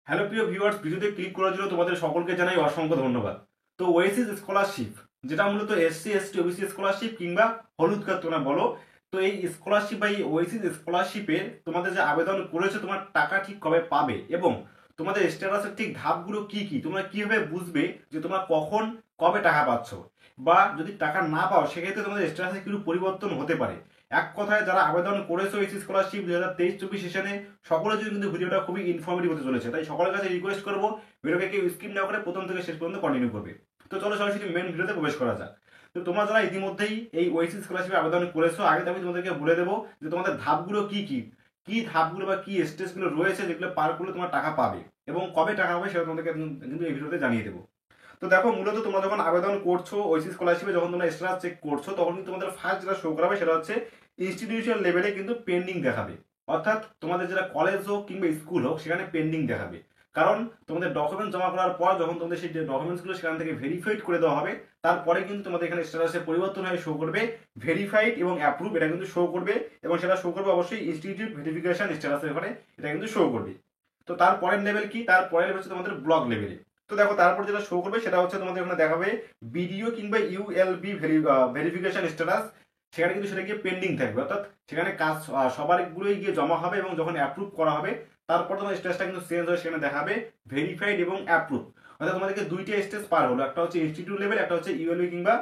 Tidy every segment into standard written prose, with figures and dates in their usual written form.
Hello প্রিয় viewers, ভিডিওতে click করার জন্য তোমাদের সকলকে জানাই অসংখ্য ধন্যবাদ। তো ওয়েসিস স্কলারশিপ, যেটা মূলত এসসি এসটি ওবিসি স্কলারশিপ কিংবা হলুদ কার্ড তোমরা বলো, তো এই স্কলারশিপ বা এই ওয়েসিস স্কলারশিপে তোমাদের যে আবেদন করেছো তোমার টাকা ঠিক কবে পাবে এবং তোমাদের স্ট্যাটাসের ঠিক ধাপগুলো কি কি, তোমরা কিভাবে বুঝবে যে তোমরা কখন কবে টাকা পাচ্ছ, বা যদি টাকা না পাও সেক্ষেত্রে তোমাদের স্ট্যাটাসে কিছু পরিবর্তন হতে পারে। এক কথায় যারা আবেদন করেছো এই স্কলারশিপ 2023-24 সেশনে, সকলের জন্য কিন্তু ভিডিওটা খুবই ইনফরমেটিভ হতে চলেছে। তাই সকলের কাছে রিকোয়েস্ট করবো ভিডিওকে কেউ স্কিপ না করে প্রথম থেকে শেষ পর্যন্ত কন্টিনিউ করবে। তো চলো সরাসরি মেন ভিডিওতে প্রবেশ করা যাক। তো তোমরা যারা ইতিমধ্যেই এই ওয়েসিস স্কলারশিপে আবেদন করেছো, আগে আমি তোমাদেরকে বলে দেবো যে তোমাদের ধাপগুলো কি কি, কি ধাপগুলো বা কি স্টেজগুলো রয়েছে যেগুলো পার করলে তোমার টাকা পাবে এবং কবে টাকা পাবে সেটা তোমাদেরকে কিন্তু এই ভিডিওতে জানিয়ে দেবো। তো দেখো, মূলত তোমরা যখন আবেদন করছো ওইসি স্কলারশিপে, যখন তোমরা স্ট্যাটাস চেক করছো, তখন কিন্তু তোমাদের ফার্স্ট যেটা শো করাবে সেটা হচ্ছে ইনস্টিটিউশন লেভেলে কিন্তু পেন্ডিং দেখাবে। অর্থাৎ তোমাদের যেটা কলেজ হোক কিংবা স্কুল হোক সেখানে পেন্ডিং দেখাবে। কারণ তোমাদের ডকুমেন্ট জমা করার পর যখন তোমাদের সেই ডকুমেন্টসগুলো সেখান থেকে ভেরিফাইড করে দেওয়া হবে, তারপরে কিন্তু তোমাদের এখানে স্ট্যাটাসে পরিবর্তন হয়ে শো করবে ভেরিফাইড এবং অ্যাপ্রুভ, এটা কিন্তু শো করবে। এবং সেটা শো করবে অবশ্যই ইনস্টিটিউট ভেরিফিকেশন স্ট্যাটাসের ঘরে, এটা কিন্তু শো করবে। তো তারপরের লেভেল কি, তারপরের লেভেল হচ্ছে তোমাদের ব্লক লেভেলে। তো দেখো, তারপর যেটা শো করবে সেটা হচ্ছে তোমাদের এখানে দেখাবে বিডিও কিংবা ইউএলবি ভেরিফিকেশন স্ট্যাটাস। সেখানে কিন্তু সেটা গিয়ে পেন্ডিং থাকবে, অর্থাৎ সেখানে কাজ সবার গুলোই গিয়ে জমা হবে এবং যখন অ্যাপ্রুভ করা হবে তারপর তোমার স্টেজটা কিন্তু চেঞ্জ হয়ে সেখানে দেখাবে ভেরিফাইড এবং অ্যাপ্রুভ। অর্থাৎ তোমাদেরকে দুইটা স্টেজ পার হলো, একটা হচ্ছে ইনস্টিটিউট লেভেল, একটা হচ্ছে ইউএলবি কিংবা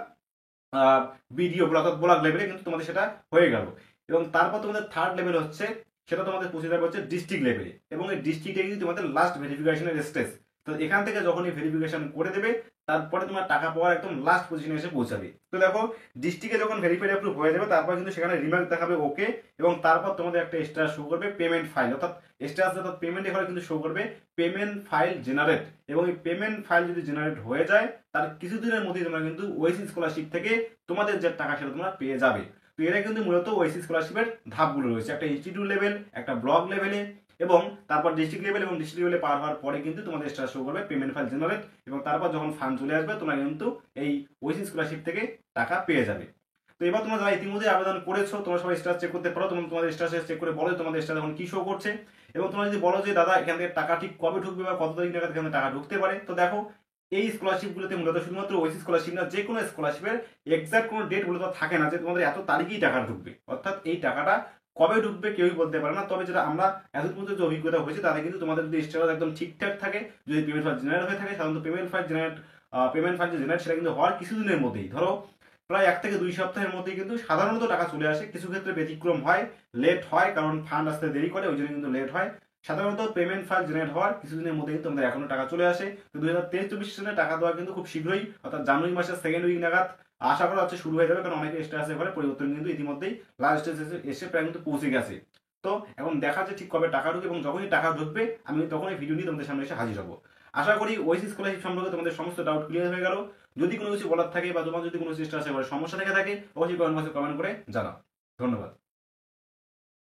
বিডিও অর্থাৎ ব্লক লেভেলে কিন্তু তোমাদের সেটা হয়ে গেল। এবং তারপর তোমাদের থার্ড লেভেল হচ্ছে, সেটা তোমাদের পৌঁছে যাবে হচ্ছে ডিস্ট্রিক্ট লেভেলে, এবং এই ডিস্ট্রিক্টে কিন্তু তোমাদের লাস্ট ভেরিফিকেশনের স্টেজ। তো এখান থেকে যখন এই ভেরিফিকেশন করে দেবে তারপরে তোমার টাকা পাওয়ার একদম লাস্ট পজিশনে এসে পৌঁছাবে। তো দেখো, ডিস্ট্রিক্টে যখন ভেরিফাইড অ্যাপ্রুভ হয়ে যাবে তারপর কিন্তু সেখানে রিমার্ক দেখাবে ওকে, এবং তারপর তোমাদের একটা স্ট্যাটাস শো করবে পেমেন্ট ফাইল, অর্থাৎ স্ট্যাটাস অর্থাৎ পেমেন্ট এখানে কিন্তু শো করবে পেমেন্ট ফাইল জেনারেট। এবং এই পেমেন্ট ফাইল যদি জেনারেট হয়ে যায় তার কিছুদিনের মধ্যেই তোমরা কিন্তু ওয়েসি স্কলারশিপ থেকে তোমাদের যে টাকা সেটা তোমরা পেয়ে যাবে। তো এটা কিন্তু মূলত ওয়েসি স্কলারশিপের ধাপগুলো রয়েছে, একটা ইনস্টিটিউট লেভেল, একটা ব্লক লেভেলে, এবং তারপর ডিস্ট্রিক্ট লেভেল, এবং ডিস্ট্রিক্ট লেভেলে পার হওয়ার পরে কিন্তু তোমাদের স্ট্যাটাস শো করবে পেমেন্ট ফাইল জেনারেট, এবং তারপর যখন ফান্ড চলে আসবে তোমরা কিন্তু এই ওয়েসি স্কলারশিপ থেকে টাকা পেয়ে যাবে। তো এবার তোমরা যারা ইতিমধ্যে আবেদন করেছো তোমরা সবাই স্ট্যাটাস চেক করতে পারো। তোমাদের স্ট্যাটাস চেক করে বলো তোমাদের স্ট্যাটাস এখন কি শো করছে, এবং তোমরা যদি বলো যে দাদা এখান থেকে টাকা ঠিক কবে ঢুকবে বা কত তারিখ নাগাদ এখানে টাকা ঢুকতে পারে, তো দেখো এই স্কলারশিপগুলোতে মূলত শুধুমাত্র ওয়েসি স্কলারশিপ না, যে কোনো স্কলারশিপের এক্সাক্ট কোনো ডেট মূলত থাকে না যে তোমাদের এত তারিখেই টাকা ঢুকবে। অর্থাৎ এই টাকাটা কবে ঢুকবে কেউই বলতে পারে না। তবে যেটা আমরা এত পর্যন্ত যে অভিজ্ঞতা হয়েছে তাদের কিন্তু তোমাদের যদি স্ট্যাটাস একদম ঠিকঠাক থাকে, যদি পেমেন্ট ফাইল জেনারেট হয়ে থাকে, সাধারণত পেমেন্ট ফাইল যে জেনারেট সেটা কিন্তু হওয়ার কিছুদিনের মধ্যেই, ধরো প্রায় 1 থেকে 2 সপ্তাহের মধ্যেই কিন্তু সাধারণত টাকা চলে আসে। কিছু ক্ষেত্রে ব্যতিক্রম হয়, লেট হয়, কারণ ফান্ড আসতে দেরি করে, ওই জন্য কিন্তু লেট হয়। সাধারণত পেমেন্ট ফাইল জেনারেট হওয়ার কিছুদিনের মধ্যে কিন্তু আমাদের এখনো টাকা চলে আসে। তো 2023-24 সালে টাকা দেওয়া কিন্তু খুব শীঘ্রই, অর্থাৎ জানুয়ারি মাসের সেকেন্ড উইক নাগাদ আশা করা হচ্ছে শুরু হয়ে যাবে, কারণ অনেকে স্ট্যাটাসের ঘরে পরিবর্তন কিন্তু ইতিমধ্যেই লাস্ট স্টেজে এসে প্রায় কিন্তু পৌঁছে গেছে। তো এখন দেখা যাচ্ছে ঠিক কবে টাকা ঢুকে, এবং যখনই টাকা ঢুকবে আমি তখনই ভিডিও নিয়ে তোমাদের সামনে এসে হাজির হবো। আশা করি ওয়েসি স্কলারশিপ সম্পর্কে তোমাদের সমস্ত ডাউট ক্লিয়ার হয়ে গেল। যদি কোনো কিছু বলার থাকে বা তোমার যদি কোনো স্ট্যাটাসের ঘরে সমস্যা থেকে থাকে অবশ্যই কমেন্ট বক্সে কমেন্ট করে জানাও। ধন্যবাদ।